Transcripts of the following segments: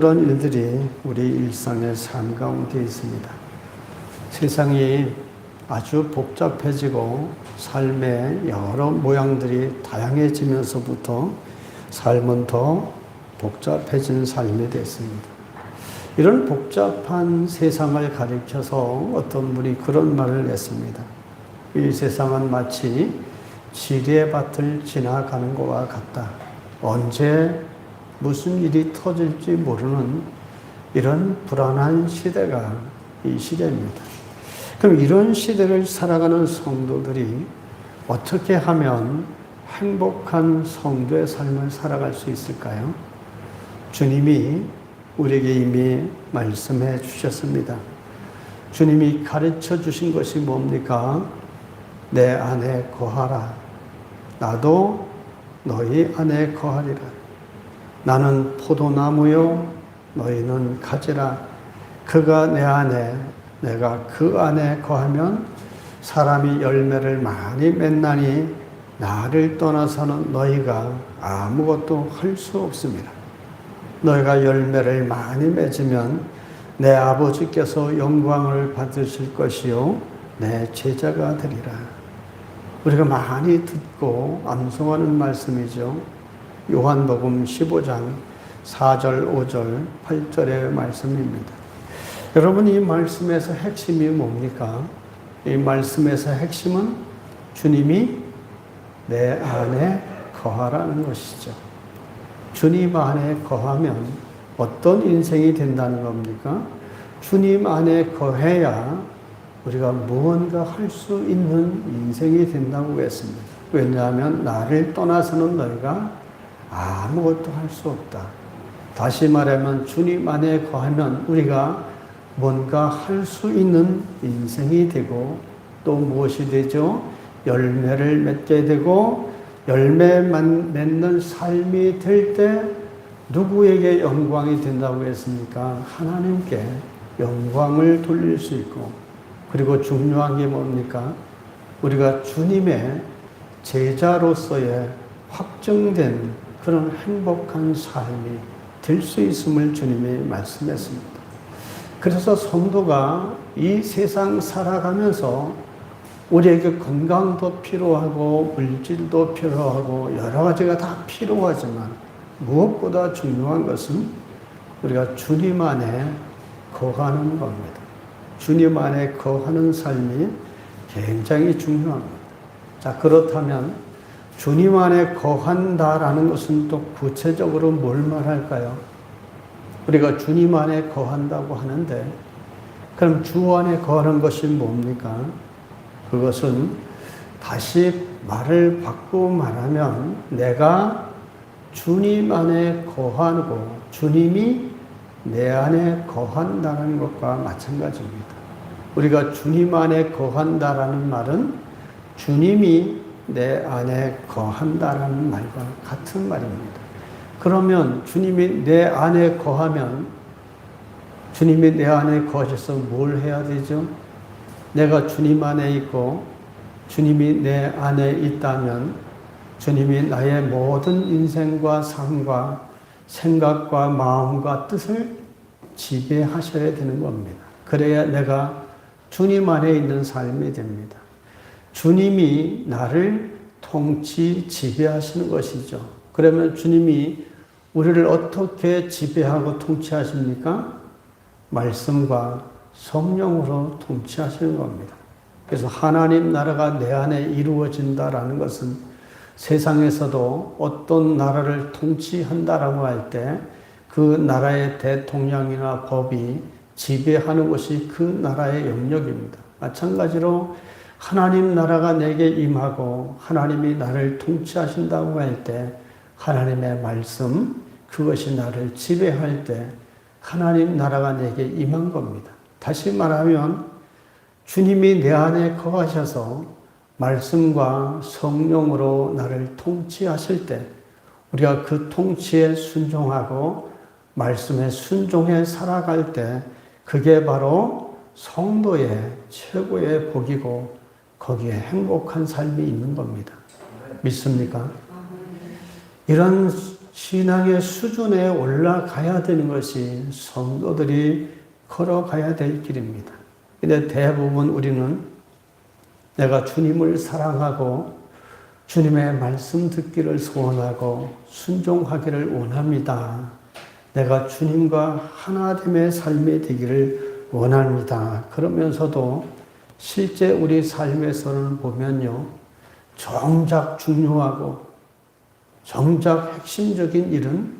그런 일들이 우리 일상의 삶 가운데 있습니다. 세상이 아주 복잡해지고 삶의 여러 모양들이 다양해지면서부터 삶은 더 복잡해진 삶이 됐습니다. 이런 복잡한 세상을 가리켜서 어떤 분이 그런 말을 했습니다. 이 세상은 마치 지뢰밭을 지나가는 것과 같다. 언제 무슨 일이 터질지 모르는 이런 불안한 시대가 이 시대입니다. 그럼 이런 시대를 살아가는 성도들이 어떻게 하면 행복한 성도의 삶을 살아갈 수 있을까요? 주님이 우리에게 이미 말씀해 주셨습니다. 주님이 가르쳐 주신 것이 뭡니까? 내 안에 거하라. 나도 너희 안에 거하리라. 나는 포도나무요 너희는 가지라. 그가 내 안에 내가 그 안에 거하면 사람이 열매를 많이 맺나니 나를 떠나서는 너희가 아무것도 할 수 없습니다. 너희가 열매를 많이 맺으면 내 아버지께서 영광을 받으실 것이요 내 제자가 되리라. 우리가 많이 듣고 암송하는 말씀이죠. 요한복음 15장 4절, 5절, 8절의 말씀입니다. 여러분, 이 말씀에서 핵심이 뭡니까? 이 말씀에서 핵심은 주님이 내 안에 거하라는 것이죠. 주님 안에 거하면 어떤 인생이 된다는 겁니까? 주님 안에 거해야 우리가 무언가 할 수 있는 인생이 된다고 했습니다. 왜냐하면 나를 떠나서는 너희가 아무것도 할 수 없다. 다시 말하면 주님 안에 거하면 우리가 뭔가 할 수 있는 인생이 되고 또 무엇이 되죠? 열매를 맺게 되고 열매만 맺는 삶이 될 때 누구에게 영광이 된다고 했습니까? 하나님께 영광을 돌릴 수 있고 그리고 중요한 게 뭡니까? 우리가 주님의 제자로서의 확정된 그런 행복한 삶이 될 수 있음을 주님이 말씀했습니다. 그래서 성도가 이 세상 살아가면서 우리에게 건강도 필요하고 물질도 필요하고 여러 가지가 다 필요하지만 무엇보다 중요한 것은 우리가 주님 안에 거하는 겁니다. 주님 안에 거하는 삶이 굉장히 중요합니다. 자, 그렇다면 주님 안에 거한다라는 것은 또 구체적으로 뭘 말할까요? 우리가 주님 안에 거한다고 하는데 그럼 주 안에 거하는 것이 뭡니까? 그것은 다시 말을 바꾸고 말하면 내가 주님 안에 거하고 주님이 내 안에 거한다는 것과 마찬가지입니다. 우리가 주님 안에 거한다라는 말은 주님이 내 안에 거한다라는 말과 같은 말입니다. 그러면 주님이 내 안에 거하면 주님이 내 안에 거하셔서 뭘 해야 되죠? 내가 주님 안에 있고 주님이 내 안에 있다면 주님이 나의 모든 인생과 삶과 생각과 마음과 뜻을 지배하셔야 되는 겁니다. 그래야 내가 주님 안에 있는 삶이 됩니다. 주님이 나를 통치, 지배하시는 것이죠. 그러면 주님이 우리를 어떻게 지배하고 통치하십니까? 말씀과 성령으로 통치하시는 겁니다. 그래서 하나님 나라가 내 안에 이루어진다라는 것은 세상에서도 어떤 나라를 통치한다라고 할 때 그 나라의 대통령이나 법이 지배하는 것이 그 나라의 영역입니다. 마찬가지로 하나님 나라가 내게 임하고 하나님이 나를 통치하신다고 할 때 하나님의 말씀, 그것이 나를 지배할 때 하나님 나라가 내게 임한 겁니다. 다시 말하면 주님이 내 안에 거하셔서 말씀과 성령으로 나를 통치하실 때 우리가 그 통치에 순종하고 말씀에 순종해 살아갈 때 그게 바로 성도의 최고의 복이고 거기에 행복한 삶이 있는 겁니다. 믿습니까? 이런 신앙의 수준에 올라가야 되는 것이 성도들이 걸어가야 될 길입니다. 근데 대부분 우리는 내가 주님을 사랑하고 주님의 말씀 듣기를 소원하고 순종하기를 원합니다. 내가 주님과 하나됨의 삶이 되기를 원합니다. 그러면서도 실제 우리 삶에서는 보면요, 정작 중요하고 정작 핵심적인 일은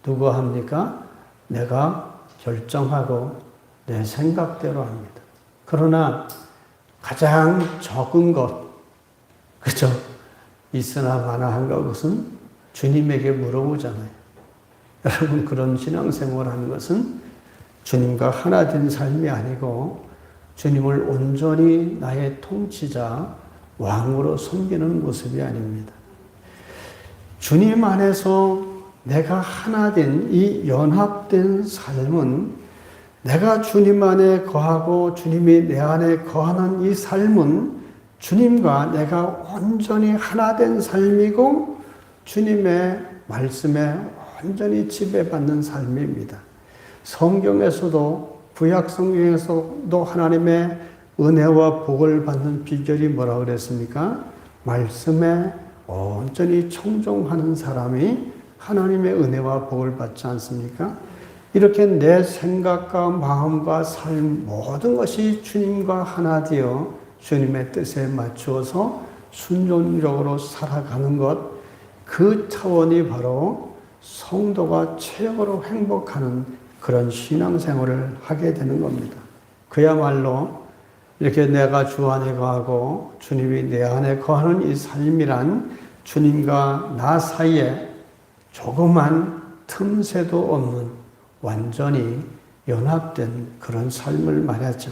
누가 합니까? 내가 결정하고 내 생각대로 합니다. 그러나 가장 적은 것, 그죠? 있으나 마나한 것은 주님에게 물어보잖아요. 여러분, 그런 신앙생활 하는 것은 주님과 하나 된 삶이 아니고 주님을 온전히 나의 통치자, 왕으로 섬기는 모습이 아닙니다. 주님 안에서 내가 하나 된 이 연합된 삶은, 내가 주님 안에 거하고 주님이 내 안에 거하는 이 삶은 주님과 내가 온전히 하나 된 삶이고 주님의 말씀에 완전히 지배받는 삶입니다. 성경에서도, 구약 성경에서도 하나님의 은혜와 복을 받는 비결이 뭐라 그랬습니까? 말씀에 온전히 청종하는 사람이 하나님의 은혜와 복을 받지 않습니까? 이렇게 내 생각과 마음과 삶 모든 것이 주님과 하나 되어 주님의 뜻에 맞추어서 순종적으로 살아가는 것, 그 차원이 바로 성도가 최고로 행복하는 그런 신앙생활을 하게 되는 겁니다. 그야말로 이렇게 내가 주 안에 거하고 주님이 내 안에 거하는 이 삶이란 주님과 나 사이에 조그만 틈새도 없는 완전히 연합된 그런 삶을 말하죠.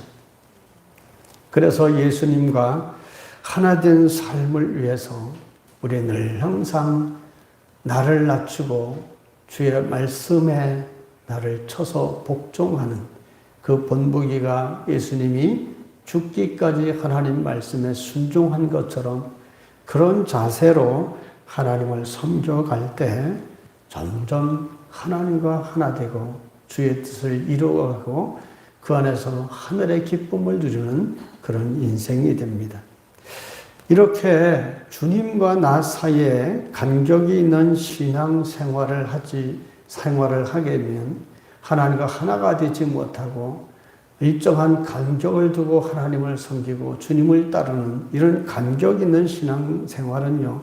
그래서 예수님과 하나 된 삶을 위해서 우리 늘 항상 나를 낮추고 주의 말씀에 나를 쳐서 복종하는 그 본보기가 예수님이 죽기까지 하나님 말씀에 순종한 것처럼 그런 자세로 하나님을 섬겨갈 때 점점 하나님과 하나 되고 주의 뜻을 이루어가고 그 안에서 하늘의 기쁨을 누리는 그런 인생이 됩니다. 이렇게 주님과 나 사이에 간격이 있는 신앙 생활을 하게 되면 하나님과 하나가 되지 못하고 일정한 간격을 두고 하나님을 섬기고 주님을 따르는 이런 간격 있는 신앙 생활은요,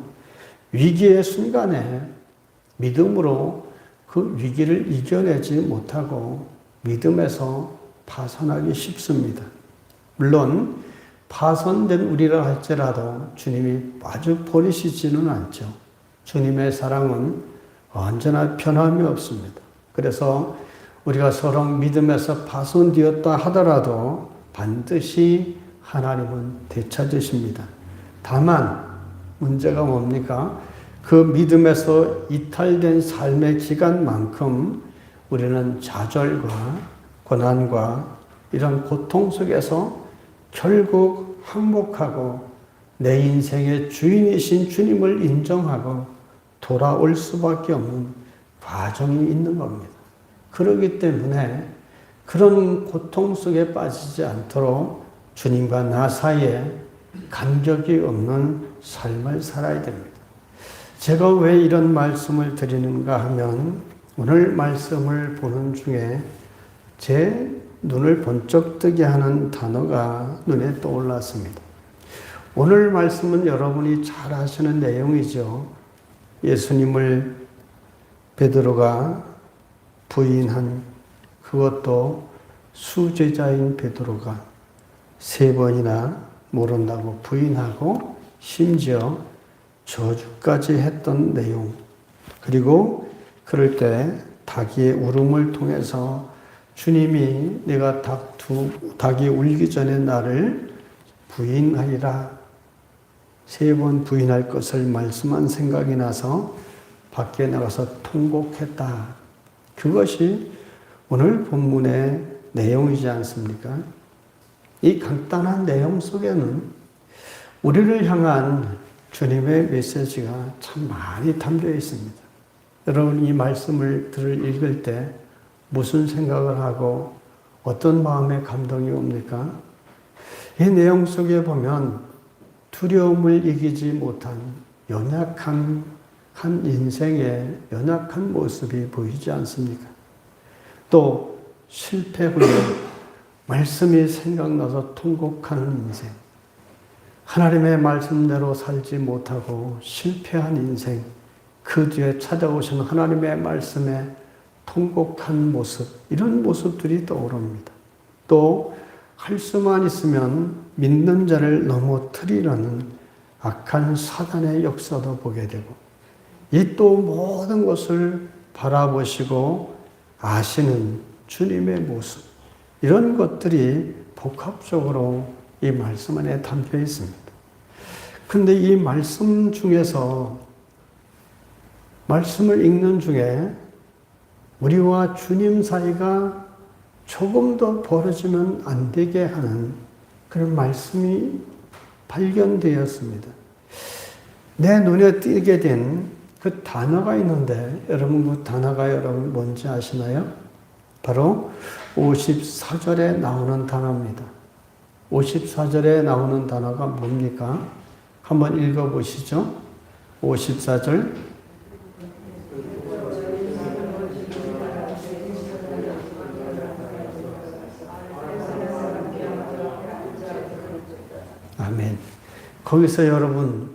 위기의 순간에 믿음으로 그 위기를 이겨내지 못하고 믿음에서 파산하기 쉽습니다. 물론 파손된 우리라 할지라도 주님이 아주 버리시지는 않죠. 주님의 사랑은 언제나 변함이 없습니다. 그래서 우리가 서로 믿음에서 파손되었다 하더라도 반드시 하나님은 되찾으십니다. 다만 문제가 뭡니까? 그 믿음에서 이탈된 삶의 기간만큼 우리는 좌절과 고난과 이런 고통 속에서 결국 항복하고 내 인생의 주인이신 주님을 인정하고 돌아올 수밖에 없는 과정이 있는 겁니다. 그렇기 때문에 그런 고통 속에 빠지지 않도록 주님과 나 사이에 간격이 없는 삶을 살아야 됩니다. 제가 왜 이런 말씀을 드리는가 하면 오늘 말씀을 보는 중에 제 눈을 번쩍 뜨게 하는 단어가 눈에 떠올랐습니다. 오늘 말씀은 여러분이 잘 아시는 내용이죠. 예수님을 베드로가 부인한, 그것도 수제자인 베드로가 3번이나 모른다고 부인하고 심지어 저주까지 했던 내용, 그리고 그럴 때 닭의 울음을 통해서 주님이 내가 닭이 울기 전에 나를 부인하리라 3번 부인할 것을 말씀한 생각이 나서 밖에 나가서 통곡했다. 그것이 오늘 본문의 내용이지 않습니까? 이 간단한 내용 속에는 우리를 향한 주님의 메시지가 참 많이 담겨 있습니다. 여러분 이 말씀을 읽을 때 무슨 생각을 하고 어떤 마음의 감동이 옵니까? 이 내용 속에 보면 두려움을 이기지 못한 연약한 한 인생의 연약한 모습이 보이지 않습니까? 또 실패 후에 말씀이 생각나서 통곡하는 인생, 하나님의 말씀대로 살지 못하고 실패한 인생, 그 뒤에 찾아오신 하나님의 말씀에 통곡한 모습, 이런 모습들이 떠오릅니다. 또 할 수만 있으면 믿는 자를 넘어뜨리려는 악한 사단의 역사도 보게 되고, 이 또 모든 것을 바라보시고 아시는 주님의 모습, 이런 것들이 복합적으로 이 말씀 안에 담겨 있습니다. 근데 이 말씀 중에서, 말씀을 읽는 중에 우리와 주님 사이가 조금 더 벌어지면 안 되게 하는 그런 말씀이 발견되었습니다. 내 눈에 띄게 된 그 단어가 있는데, 여러분 그 단어가 여러분 뭔지 아시나요? 바로 54절에 나오는 단어입니다. 54절에 나오는 단어가 뭡니까? 한번 읽어보시죠. 54절. 아멘. 거기서 여러분,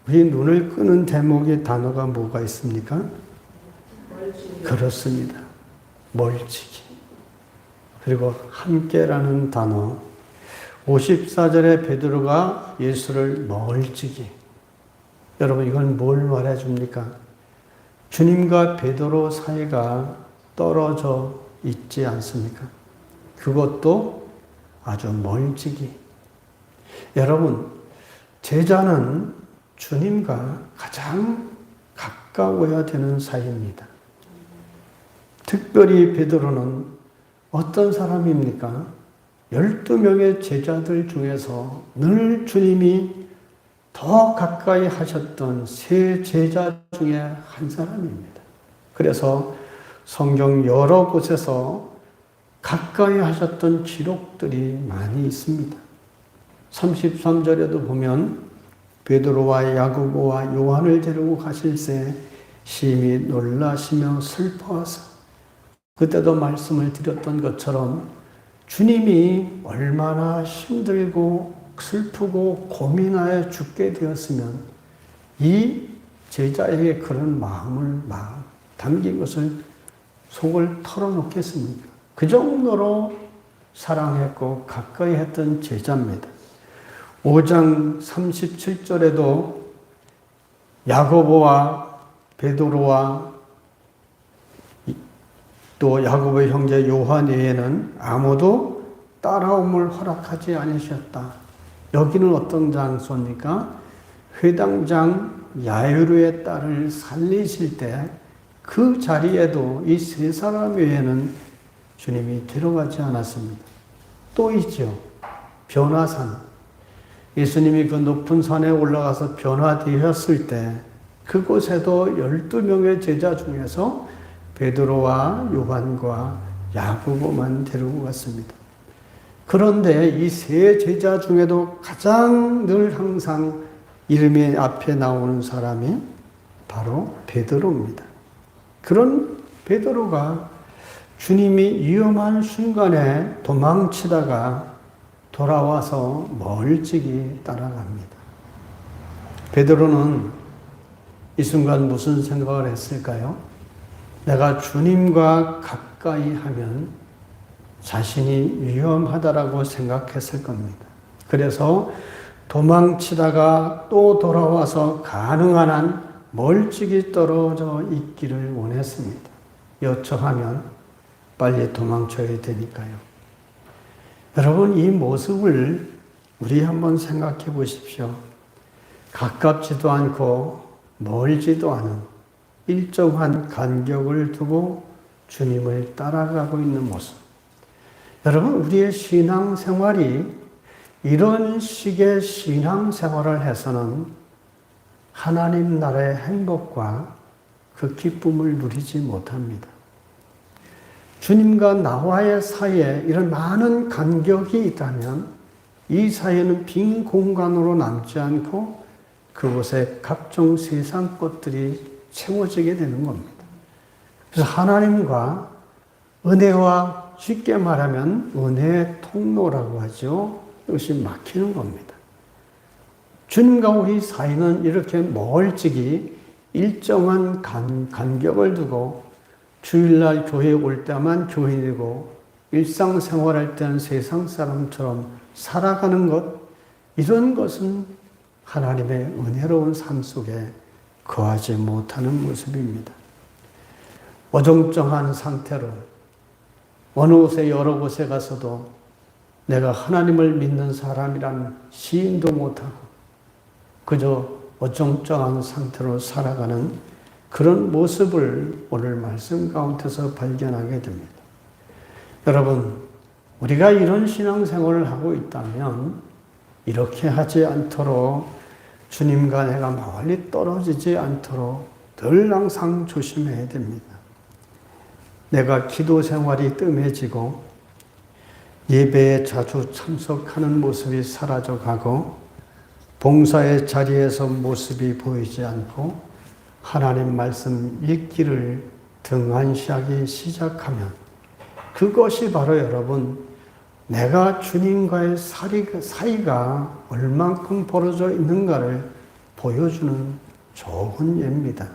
우리 눈을 끄는 대목의 단어가 뭐가 있습니까? 그렇습니다. 멀찍이. 그리고 함께라는 단어. 54절에 베드로가 예수를 멀찍이. 여러분, 이건 뭘 말해줍니까? 주님과 베드로 사이가 떨어져 있지 않습니까? 그것도 아주 멀찍이. 여러분, 제자는 주님과 가장 가까워야 되는 사이입니다. 특별히 베드로는 어떤 사람입니까? 12명의 제자들 중에서 늘 주님이 더 가까이 하셨던 세 제자 중에 한 사람입니다. 그래서 성경 여러 곳에서 가까이 하셨던 기록들이 많이 있습니다. 33절에도 보면 베드로와 야고보와 요한을 데리고 가실 때 심히 놀라시며 슬퍼하사, 그때도 말씀을 드렸던 것처럼 주님이 얼마나 힘들고 슬프고 고민하여 죽게 되었으면 이 제자에게 그런 마음을 담긴 것을 속을 털어놓겠습니까? 그 정도로 사랑했고 가까이 했던 제자입니다. 5장 37절에도 야고보와 베드로와 또 야고보의 형제 요한 외에는 아무도 따라옴을 허락하지 않으셨다. 여기는 어떤 장소입니까? 회당장 야이로의 딸을 살리실 때 그 자리에도 이 세 사람 외에는 주님이 데려가지 않았습니다. 또 있죠. 변화산. 예수님이 그 높은 산에 올라가서 변화되었을 때 그곳에도 12명의 제자 중에서 베드로와 요한과 야고보만 데리고 갔습니다. 그런데 이 세 제자 중에도 가장 늘 항상 이름이 앞에 나오는 사람이 바로 베드로입니다. 그런 베드로가 주님이 위험한 순간에 도망치다가 돌아와서 멀찍이 따라갑니다. 베드로는 이 순간 무슨 생각을 했을까요? 내가 주님과 가까이 하면 자신이 위험하다라고 생각했을 겁니다. 그래서 도망치다가 또 돌아와서 가능한 한 멀찍이 떨어져 있기를 원했습니다. 요청하면 빨리 도망쳐야 되니까요. 여러분, 이 모습을 우리 한번 생각해 보십시오. 가깝지도 않고 멀지도 않은 일정한 간격을 두고 주님을 따라가고 있는 모습. 여러분, 우리의 신앙생활이 이런 식의 신앙생활을 해서는 하나님 나라의 행복과 그 기쁨을 누리지 못합니다. 주님과 나와의 사이에 이런 많은 간격이 있다면 이 사이에는 빈 공간으로 남지 않고 그곳에 각종 세상 것들이 채워지게 되는 겁니다. 그래서 하나님과 은혜와 쉽게 말하면 은혜의 통로라고 하죠. 이것이 막히는 겁니다. 주님과 우리 사이는 이렇게 멀찍이 일정한 간격을 두고 주일날 교회에 올 때만 교인이고 일상생활할 때는 세상 사람처럼 살아가는 것, 이런 것은 하나님의 은혜로운 삶 속에 거하지 못하는 모습입니다. 어정쩡한 상태로 어느 곳에 여러 곳에 가서도 내가 하나님을 믿는 사람이란 시인도 못하고 그저 어정쩡한 상태로 살아가는 그런 모습을 오늘 말씀 가운데서 발견하게 됩니다. 여러분, 우리가 이런 신앙생활을 하고 있다면 이렇게 하지 않도록 주님과 내가 멀리 떨어지지 않도록 늘 항상 조심해야 됩니다. 내가 기도 생활이 뜸해지고 예배에 자주 참석하는 모습이 사라져가고 봉사의 자리에서 모습이 보이지 않고 하나님 말씀 읽기를 등한시하기 시작하면 그것이 바로 여러분 내가 주님과의 사이가 얼만큼 벌어져 있는가를 보여주는 좋은 예입니다.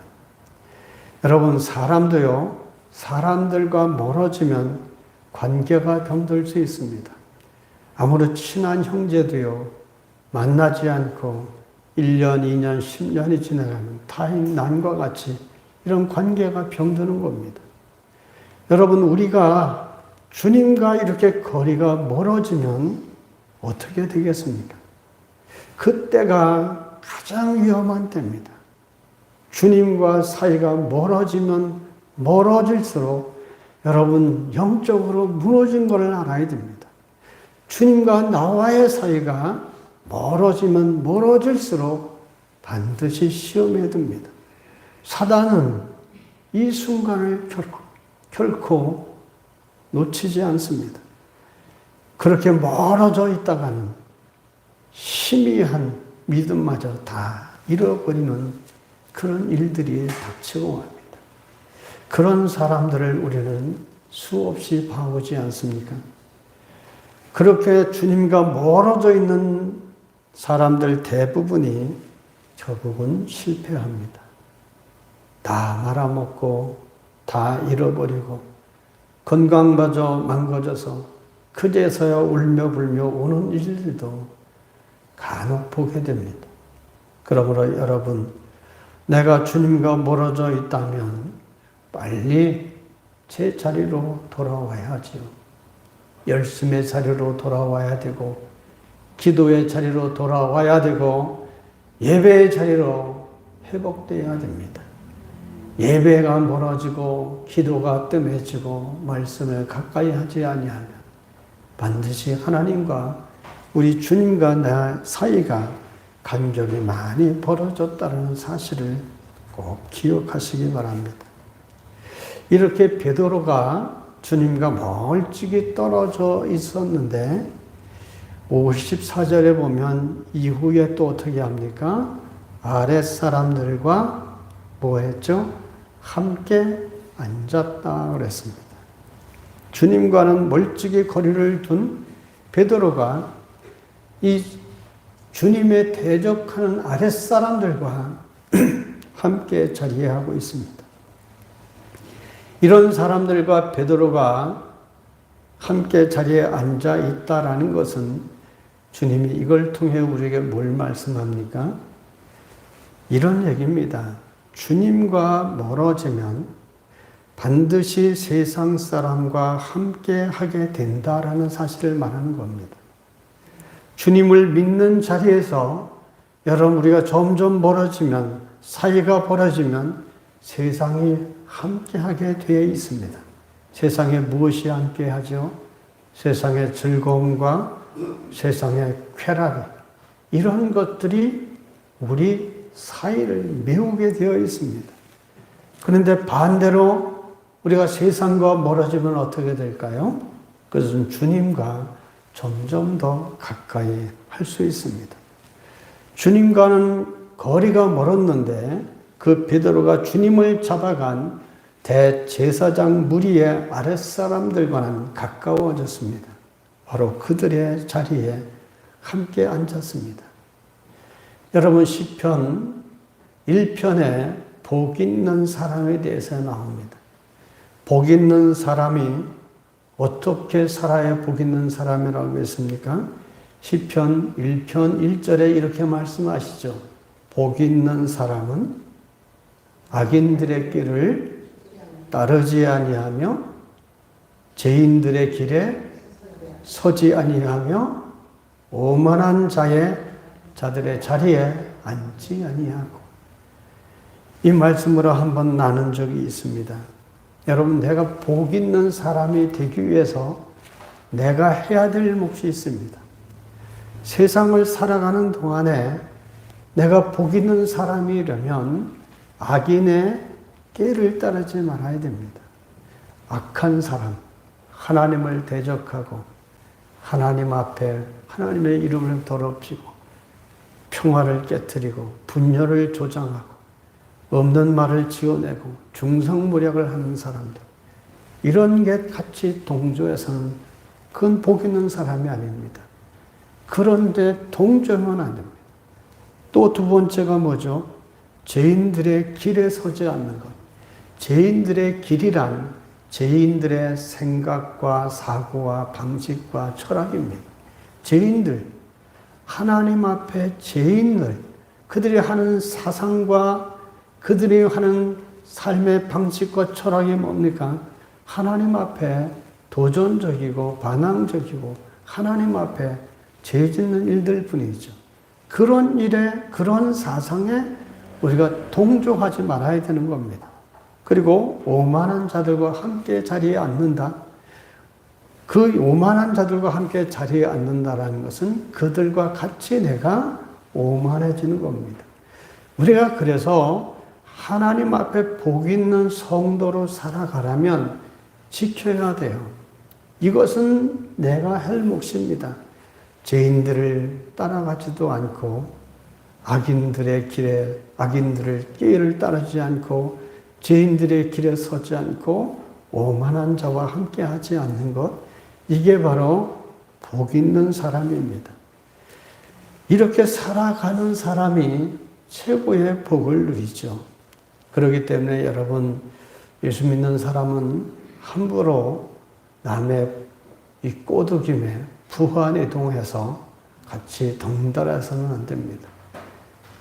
여러분 사람도요, 사람들과 멀어지면 관계가 병들 수 있습니다. 아무리 친한 형제도요, 만나지 않고 1년, 2년, 10년이 지나가면 타인 난과 같이 이런 관계가 병드는 겁니다. 여러분, 우리가 주님과 이렇게 거리가 멀어지면 어떻게 되겠습니까? 그때가 가장 위험한 때입니다. 주님과 사이가 멀어지면 멀어질수록 여러분 영적으로 무너진 것을 알아야 됩니다. 주님과 나와의 사이가 멀어지면 멀어질수록 반드시 시험에 듭니다. 사단은 이 순간을 결코 놓치지 않습니다. 그렇게 멀어져 있다가는 희미한 믿음마저 다 잃어버리는 그런 일들이 닥치고 옵니다. 그런 사람들을 우리는 수없이 봐오지 않습니까? 그렇게 주님과 멀어져 있는 사람들 대부분이 결국은 실패합니다. 다 말아먹고 다 잃어버리고 건강마저 망가져서 그제서야 울며 불며 오는 일들도 간혹 보게 됩니다. 그러므로 여러분, 내가 주님과 멀어져 있다면 빨리 제 자리로 돌아와야 하지요. 열심의 자리로 돌아와야 되고 기도의 자리로 돌아와야 되고 예배의 자리로 회복되어야 됩니다. 예배가 멀어지고 기도가 뜸해지고 말씀을 가까이 하지 아니하면 반드시 하나님과 우리 주님과 나 사이가 간격이 많이 벌어졌다는 사실을 꼭 기억하시기 바랍니다. 이렇게 베드로가 주님과 멀찍이 떨어져 있었는데 54절에 보면 이후에 또 어떻게 합니까? 아랫사람들과 뭐 했죠? 함께 앉았다 그랬습니다. 주님과는 멀찍이 거리를 둔 베드로가 이 주님의 대적하는 아랫사람들과 함께 자리하고 있습니다. 이런 사람들과 베드로가 함께 자리에 앉아 있다라는 것은 주님이 이걸 통해 우리에게 뭘 말씀합니까? 이런 얘기입니다. 주님과 멀어지면 반드시 세상 사람과 함께 하게 된다라는 사실을 말하는 겁니다. 주님을 믿는 자리에서 여러분 우리가 점점 멀어지면 사이가 벌어지면 세상이 함께하게 되어 있습니다. 세상에 무엇이 함께하죠? 세상의 즐거움과 세상의 쾌락, 이런 것들이 우리 사이를 메우게 되어 있습니다. 그런데 반대로 우리가 세상과 멀어지면 어떻게 될까요? 그것은 주님과 점점 더 가까이 할 수 있습니다. 주님과는 거리가 멀었는데 그 베드로가 주님을 잡아간 대제사장 무리의 아랫사람들과는 가까워졌습니다. 바로 그들의 자리에 함께 앉았습니다. 여러분, 시편 1편에 복 있는 사람에 대해서 나옵니다. 복 있는 사람이 어떻게 살아야 복 있는 사람이라고 했습니까? 시편 1편 1절에 이렇게 말씀하시죠. 복 있는 사람은 악인들의 길을 따르지 아니하며 죄인들의 길에 서지 아니하며 오만한 자들의 자리에 앉지 아니하고. 이 말씀으로 한번 나눈 적이 있습니다. 여러분, 내가 복 있는 사람이 되기 위해서 내가 해야 될 몫이 있습니다. 세상을 살아가는 동안에 내가 복 있는 사람이려면 악인의 꾀를 따르지 말아야 됩니다. 악한 사람, 하나님을 대적하고 하나님 앞에 하나님의 이름을 더럽히고 평화를 깨트리고 분열을 조장하고 없는 말을 지어내고 중상모략을 하는 사람들, 이런 게 같이 동조해서는 그건 복 있는 사람이 아닙니다. 그런데 동조하면 안 됩니다. 또 두 번째가 뭐죠? 죄인들의 길에 서지 않는 것. 죄인들의 길이란 죄인들의 생각과 사고와 방식과 철학입니다. 죄인들, 하나님 앞에 죄인들, 그들이 하는 사상과 그들이 하는 삶의 방식과 철학이 뭡니까? 하나님 앞에 도전적이고 반항적이고 하나님 앞에 죄 짓는 일들 뿐이죠. 그런 일에, 그런 사상에 우리가 동조하지 말아야 되는 겁니다. 그리고 오만한 자들과 함께 자리에 앉는다. 그 오만한 자들과 함께 자리에 앉는다라는 것은 그들과 같이 내가 오만해지는 겁니다. 우리가 그래서 하나님 앞에 복 있는 성도로 살아가려면 지켜야 돼요. 이것은 내가 할 몫입니다. 죄인들을 따라가지도 않고 악인들의 꾀를 따르지 않고 죄인들의 길에 서지 않고 오만한 자와 함께 하지 않는 것, 이게 바로 복 있는 사람입니다. 이렇게 살아가는 사람이 최고의 복을 누리죠. 그렇기 때문에 여러분, 예수 믿는 사람은 함부로 남의 이 꼬드김에 부한에 동해서 같이 덩달아서는 안 됩니다.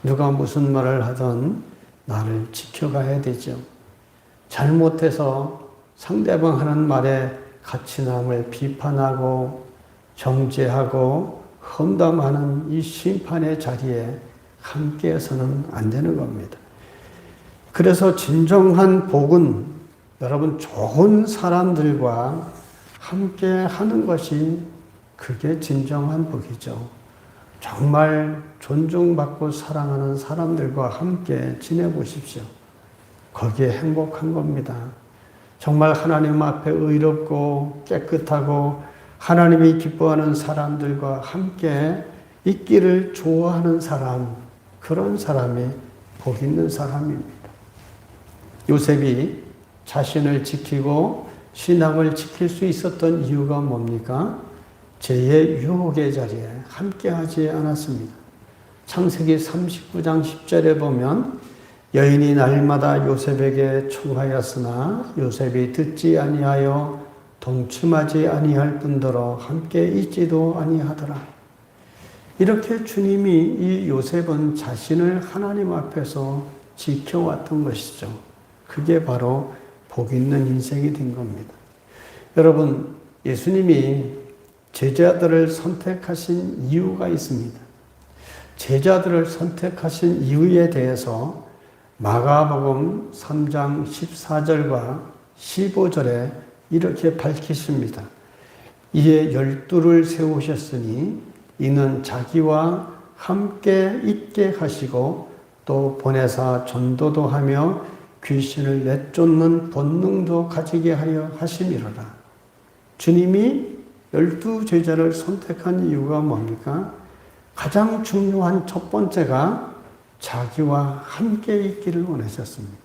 누가 무슨 말을 하든 나를 지켜가야 되죠. 잘못해서 상대방 하는 말에 같이 남을 비판하고 정죄하고 험담하는 이 심판의 자리에 함께해서는 안 되는 겁니다. 그래서 진정한 복은 여러분, 좋은 사람들과 함께 하는 것이 그게 진정한 복이죠. 정말 존중받고 사랑하는 사람들과 함께 지내보십시오. 거기에 행복한 겁니다. 정말 하나님 앞에 의롭고 깨끗하고 하나님이 기뻐하는 사람들과 함께 있기를 좋아하는 사람, 그런 사람이 복 있는 사람입니다. 요셉이 자신을 지키고 신앙을 지킬 수 있었던 이유가 뭡니까? 죄의 유혹의 자리에 함께하지 않았습니다. 창세기 39장 10절에 보면 여인이 날마다 요셉에게 청하였으나 요셉이 듣지 아니하여 동침하지 아니할 뿐더러 함께 있지도 아니하더라. 이렇게 주님이 이 요셉은 자신을 하나님 앞에서 지켜왔던 것이죠. 그게 바로 복 있는 인생이 된 겁니다. 여러분, 예수님이 제자들을 선택하신 이유가 있습니다. 제자들을 선택하신 이유에 대해서 마가복음 3장 14절과 15절에 이렇게 밝히십니다. 이에 12를 세우셨으니 이는 자기와 함께 있게 하시고 또 보내사 전도도 하며 귀신을 내쫓는 본능도 가지게 하려 하심이로라. 주님이 12 제자를 선택한 이유가 뭡니까? 가장 중요한 첫 번째가 자기와 함께 있기를 원하셨습니다.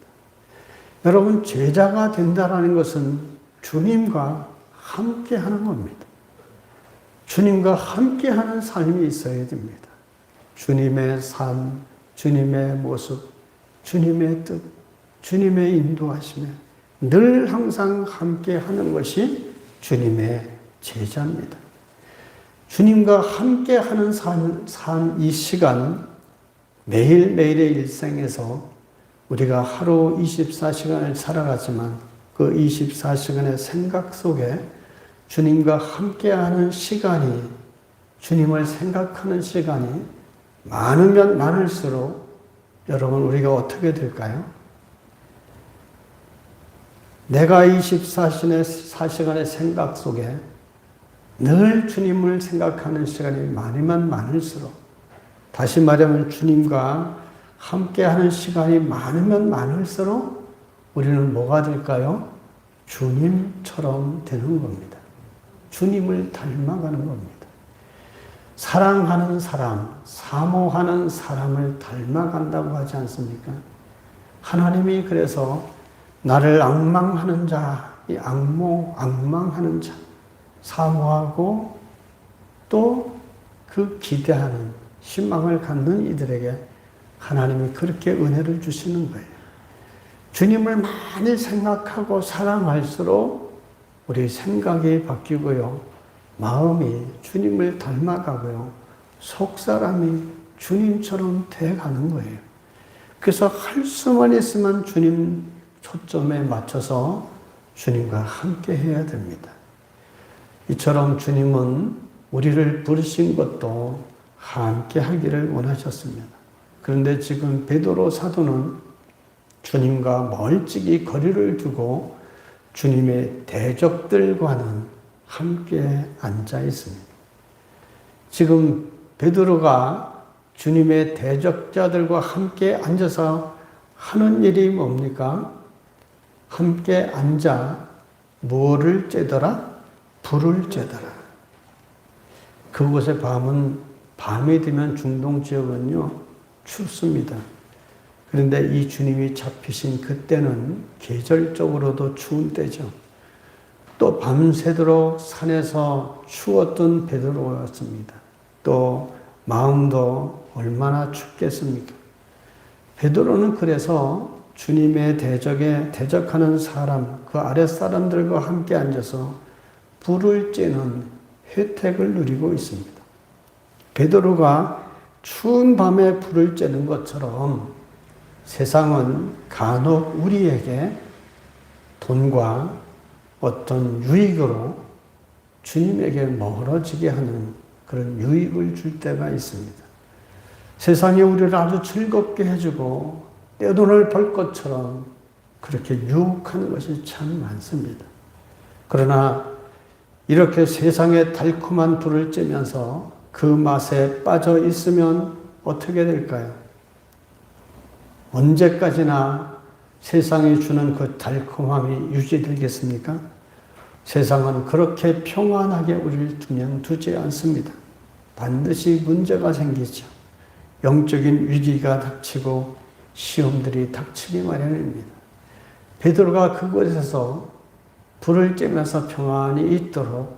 여러분, 제자가 된다는 것은 주님과 함께 하는 겁니다. 주님과 함께 하는 삶이 있어야 됩니다. 주님의 삶, 주님의 모습, 주님의 뜻, 주님의 인도하심에 늘 항상 함께 하는 것이 주님의 제자입니다. 주님과 함께 하는 이 시간, 매일매일의 일생에서 우리가 하루 24시간을 살아가지만 그 24시간의 생각 속에 주님과 함께하는 시간이, 주님을 생각하는 시간이 많으면 많을수록 여러분, 우리가 어떻게 될까요? 내가 24시간의 생각 속에 늘 주님을 생각하는 시간이 많으면 많을수록, 다시 말하면 주님과 함께하는 시간이 많으면 많을수록 우리는 뭐가 될까요? 주님처럼 되는 겁니다. 주님을 닮아가는 겁니다. 사랑하는 사람, 사모하는 사람을 닮아간다고 하지 않습니까? 하나님이 그래서 나를 앙망하는 자, 이 앙망하는 자, 사모하고 또 그 기대하는 희망을 갖는 이들에게 하나님이 그렇게 은혜를 주시는 거예요. 주님을 많이 생각하고 사랑할수록 우리 생각이 바뀌고요. 마음이 주님을 닮아가고요. 속사람이 주님처럼 돼가는 거예요. 그래서 할 수만 있으면 주님 초점에 맞춰서 주님과 함께 해야 됩니다. 이처럼 주님은 우리를 부르신 것도 함께 하기를 원하셨습니다. 그런데 지금 베드로 사도는 주님과 멀찍이 거리를 두고 주님의 대적들과는 함께 앉아 있습니다. 지금 베드로가 주님의 대적자들과 함께 앉아서 하는 일이 뭡니까? 함께 앉아 뭐를 쬐더라? 불을 쬐더라. 그곳의 밤이 되면 중동 지역은요, 춥습니다. 그런데 이 주님이 잡히신 그때는 계절적으로도 추운 때죠. 또 밤새도록 산에서 추웠던 베드로였습니다. 또 마음도 얼마나 춥겠습니까? 베드로는 그래서 주님의 대적하는 사람, 그 아랫사람들과 함께 앉아서 불을 쬐는 혜택을 누리고 있습니다. 베드로가 추운 밤에 불을 쬐는 것처럼 세상은 간혹 우리에게 돈과 어떤 유익으로 주님에게 멀어지게 하는 그런 유익을 줄 때가 있습니다. 세상이 우리를 아주 즐겁게 해주고 떼돈을 벌 것처럼 그렇게 유혹하는 것이 참 많습니다. 그러나 이렇게 세상에 달콤한 불을 쬐면서 그 맛에 빠져 있으면 어떻게 될까요? 언제까지나 세상이 주는 그 달콤함이 유지되겠습니까? 세상은 그렇게 평안하게 우리를 두지 않습니다. 반드시 문제가 생기죠. 영적인 위기가 닥치고 시험들이 닥치기 마련입니다. 베드로가 그곳에서 불을 쬐면서 평안히 있도록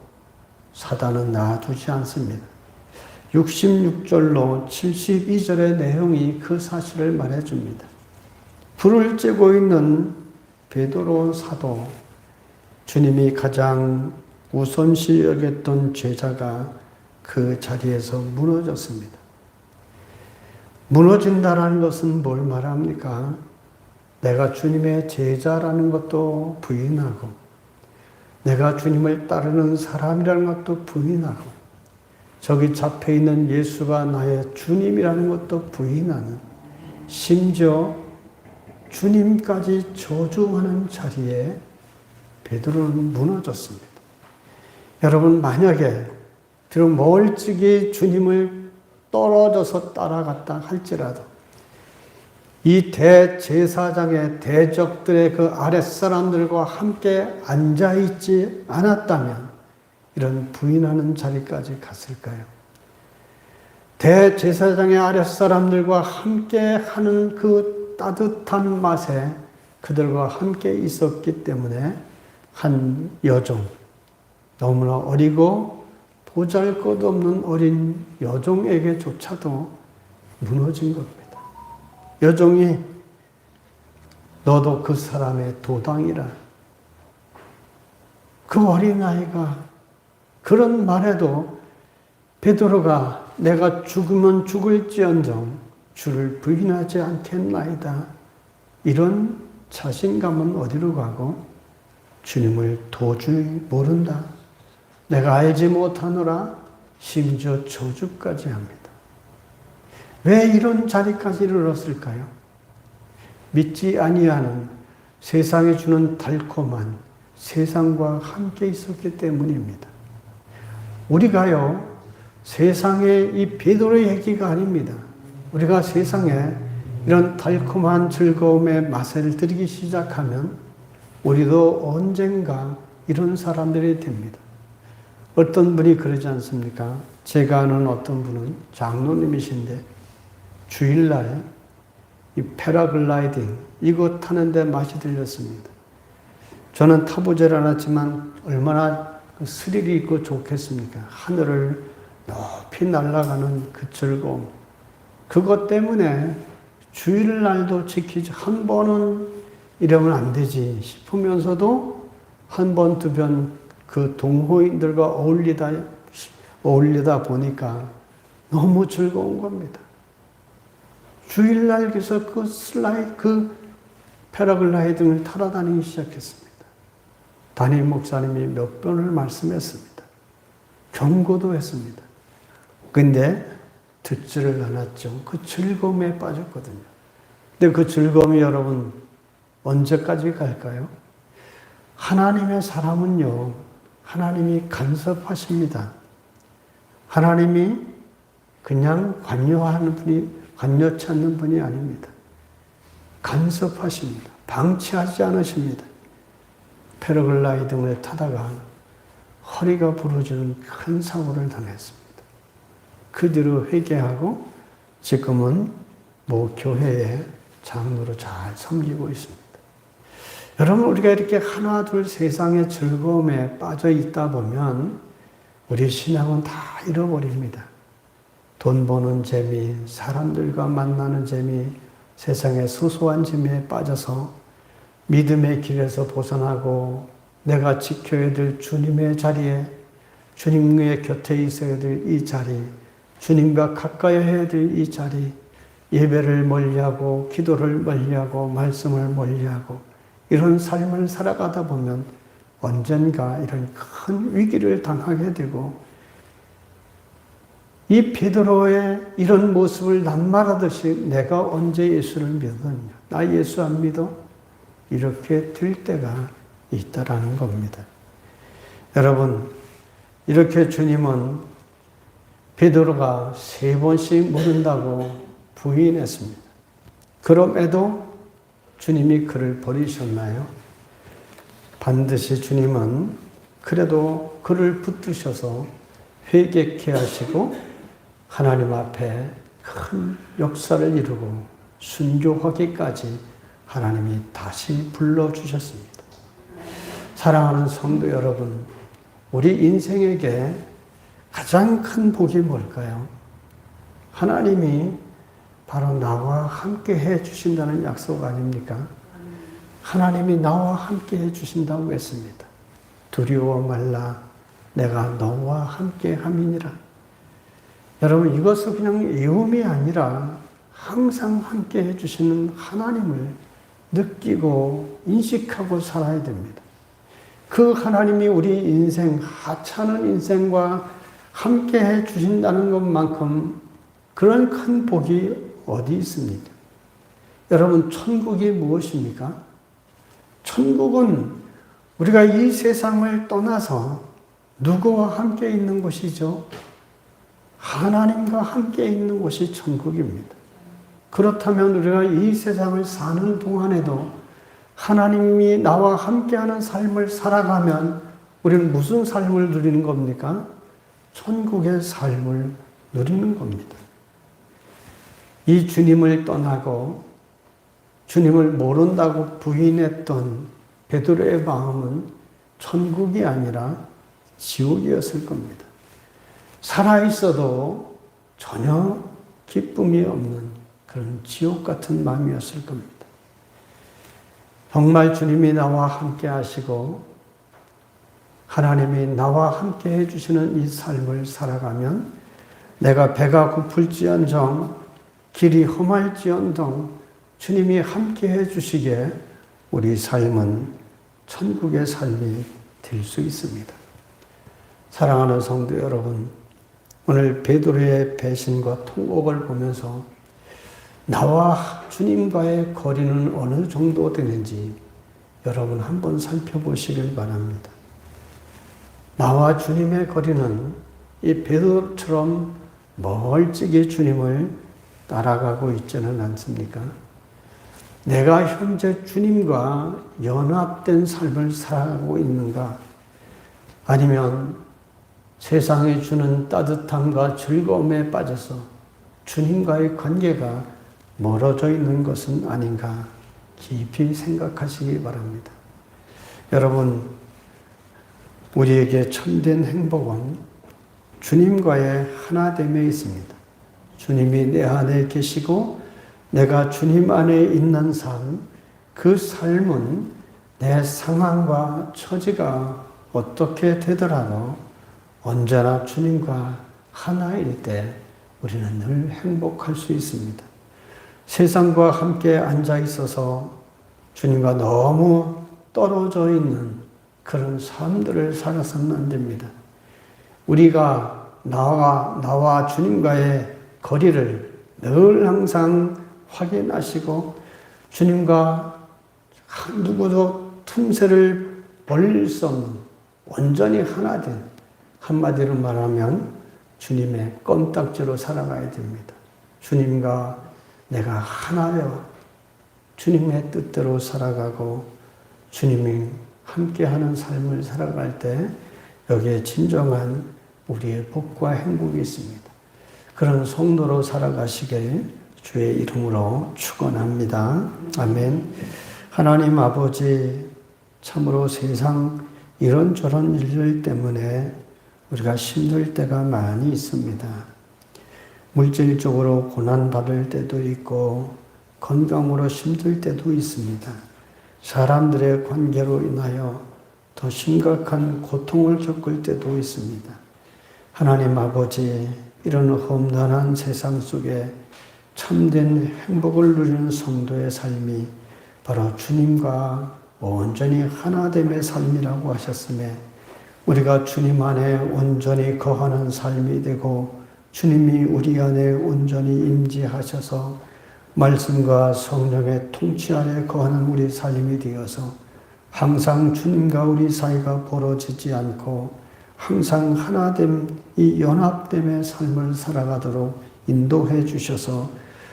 사단은 놔두지 않습니다. 66절로 72절의 내용이 그 사실을 말해줍니다. 불을 쬐고 있는 베드로 사도, 주님이 가장 우선시 여겼던 제자가 그 자리에서 무너졌습니다. 무너진다라는 것은 뭘 말합니까? 내가 주님의 제자라는 것도 부인하고, 내가 주님을 따르는 사람이라는 것도 부인하고, 저기 잡혀있는 예수가 나의 주님이라는 것도 부인하는, 심지어 주님까지 저주하는 자리에 베드로는 무너졌습니다. 여러분, 만약에 비록 멀찍이 주님을 떨어져서 따라갔다 할지라도 이 대제사장의 대적들의 그 아랫사람들과 함께 앉아있지 않았다면 이런 부인하는 자리까지 갔을까요? 대제사장의 아랫사람들과 함께 하는 그 따뜻한 맛에 그들과 함께 있었기 때문에 한 여종, 너무나 어리고 보잘것없는 어린 여종에게조차도 무너진 겁니다. 여종이 너도 그 사람의 도당이라. 그 어린아이가 그런 말에도 베드로가 내가 죽으면 죽을지언정 주를 부인하지 않겠나이다. 이런 자신감은 어디로 가고 주님을 도저히 모른다. 내가 알지 못하노라. 심지어 저주까지 합니다. 왜 이런 자리까지 이르렀을까요? 믿지 아니하는 세상에 주는 달콤한 세상과 함께 있었기 때문입니다. 우리가요, 세상의 이 베드로의 얘기가 아닙니다. 우리가 세상에 이런 달콤한 즐거움의 맛을 들이기 시작하면 우리도 언젠가 이런 사람들이 됩니다. 어떤 분이 그러지 않습니까? 제가 아는 어떤 분은 장로님이신데 주일날 이 패러글라이딩 이거 타는데 맛이 들렸습니다. 저는 타보질 않았지만 얼마나 스릴이 있고 좋겠습니까? 하늘을 높이 날아가는 그 즐거움. 그것 때문에 주일날도 지키지 한 번은 이러면 안 되지 싶으면서도 한 번, 두 번 그 동호인들과 어울리다 보니까 너무 즐거운 겁니다. 주일날 그래서 그 패러글라이딩을 타러 다니기 시작했습니다. 담임 목사님이 몇 번을 말씀했습니다. 경고도 했습니다. 근데 듣지를 않았죠. 그 즐거움에 빠졌거든요. 근데 그 즐거움이 여러분 언제까지 갈까요? 하나님의 사람은요, 하나님이 간섭하십니다. 하나님이 그냥 관여치 않는 분이 아닙니다. 간섭하십니다. 방치하지 않으십니다. 패러글라이딩을 타다가 허리가 부러지는 큰 사고를 당했습니다. 그 뒤로 회개하고 지금은 모 교회의 장로로 잘 섬기고 있습니다. 여러분, 우리가 이렇게 하나 둘 세상의 즐거움에 빠져 있다 보면 우리 신앙은 다 잃어버립니다. 돈 버는 재미, 사람들과 만나는 재미, 세상의 소소한 재미에 빠져서 믿음의 길에서 벗어나고 내가 지켜야 될 주님의 자리에, 주님의 곁에 있어야 될 이 자리, 주님과 가까이 해야 될 이 자리, 예배를 멀리하고 기도를 멀리하고 말씀을 멀리하고 이런 삶을 살아가다 보면 언젠가 이런 큰 위기를 당하게 되고 이 베드로의 이런 모습을 낱말하듯이 내가 언제 예수를 믿었냐, 나 예수 안 믿어? 이렇게 될 때가 있다라는 겁니다. 여러분, 이렇게 주님은 베드로가 3번씩 모른다고 부인했습니다. 그럼에도 주님이 그를 버리셨나요? 반드시 주님은 그래도 그를 붙드셔서 회개케 하시고 하나님 앞에 큰 역사를 이루고 순교하기까지 하나님이 다시 불러주셨습니다. 사랑하는 성도 여러분, 우리 인생에게 가장 큰 복이 뭘까요? 하나님이 바로 나와 함께 해 주신다는 약속 아닙니까? 하나님이 나와 함께 해 주신다고 했습니다. 두려워 말라, 내가 너와 함께 함이니라. 여러분, 이것은 그냥 외움이 아니라 항상 함께 해 주시는 하나님을 느끼고 인식하고 살아야 됩니다. 그 하나님이 우리 인생, 하찮은 인생과 함께 해 주신다는 것만큼 그런 큰 복이 어디 있습니까? 여러분, 천국이 무엇입니까? 천국은 우리가 이 세상을 떠나서 누구와 함께 있는 곳이죠? 하나님과 함께 있는 곳이 천국입니다. 그렇다면 우리가 이 세상을 사는 동안에도 하나님이 나와 함께하는 삶을 살아가면 우리는 무슨 삶을 누리는 겁니까? 천국의 삶을 누리는 겁니다. 이 주님을 떠나고 주님을 모른다고 부인했던 베드로의 마음은 천국이 아니라 지옥이었을 겁니다. 살아있어도 전혀 기쁨이 없는 그런 지옥 같은 마음이었을 겁니다. 정말 주님이 나와 함께 하시고 하나님이 나와 함께 해주시는 이 삶을 살아가면 내가 배가 고플지언정 길이 험할지언정 주님이 함께 해주시기에 우리 삶은 천국의 삶이 될 수 있습니다. 사랑하는 성도 여러분, 오늘 베드로의 배신과 통곡을 보면서 나와 주님과의 거리는 어느 정도 되는지 여러분 한번 살펴보시길 바랍니다. 나와 주님의 거리는 이 베드로처럼 멀찍이 주님을 따라가고 있지는 않습니까? 내가 현재 주님과 연합된 삶을 살아가고 있는가? 아니면 세상이 주는 따뜻함과 즐거움에 빠져서 주님과의 관계가 멀어져 있는 것은 아닌가 깊이 생각하시기 바랍니다. 여러분, 우리에게 참된 행복은 주님과의 하나됨에 있습니다. 주님이 내 안에 계시고 내가 주님 안에 있는 삶, 그 삶은 내 상황과 처지가 어떻게 되더라도 언제나 주님과 하나일 때 우리는 늘 행복할 수 있습니다. 세상과 함께 앉아 있어서 주님과 너무 떨어져 있는 그런 삶들을 살아서는 안 됩니다. 우리가 나와 주님과의 거리를 늘 항상 확인하시고 주님과 누구도 틈새를 벌릴 수 없는 온전히 하나 된, 한마디로 말하면 주님의 껌딱지로 살아가야 됩니다. 주님과 내가 하나여 주님의 뜻대로 살아가고 주님이 함께하는 삶을 살아갈 때 여기에 진정한 우리의 복과 행복이 있습니다. 그런 성도로 살아가시길 주의 이름으로 축원합니다. 아멘. 하나님 아버지, 참으로 세상 이런저런 일들 때문에 우리가 힘들 때가 많이 있습니다. 물질적으로 고난받을 때도 있고 건강으로 힘들 때도 있습니다. 사람들의 관계로 인하여 더 심각한 고통을 겪을 때도 있습니다. 하나님 아버지, 이런 험난한 세상 속에 참된 행복을 누리는 성도의 삶이 바로 주님과 온전히 하나됨의 삶이라고 하셨음에 우리가 주님 안에 온전히 거하는 삶이 되고 주님이 우리 안에 온전히 임재하셔서 말씀과 성령의 통치 아래 거하는 우리 삶이 되어서 항상 주님과 우리 사이가 벌어지지 않고 항상 하나됨, 이 연합됨의 삶을 살아가도록 인도해 주셔서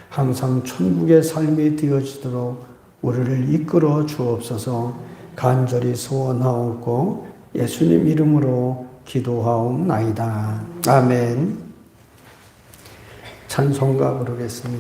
항상 천국의 삶이 되어지도록 우리를 이끌어 주옵소서. 간절히 소원하옵고 예수님 이름으로 기도하옵나이다. 아멘. 찬송가 부르겠습니다.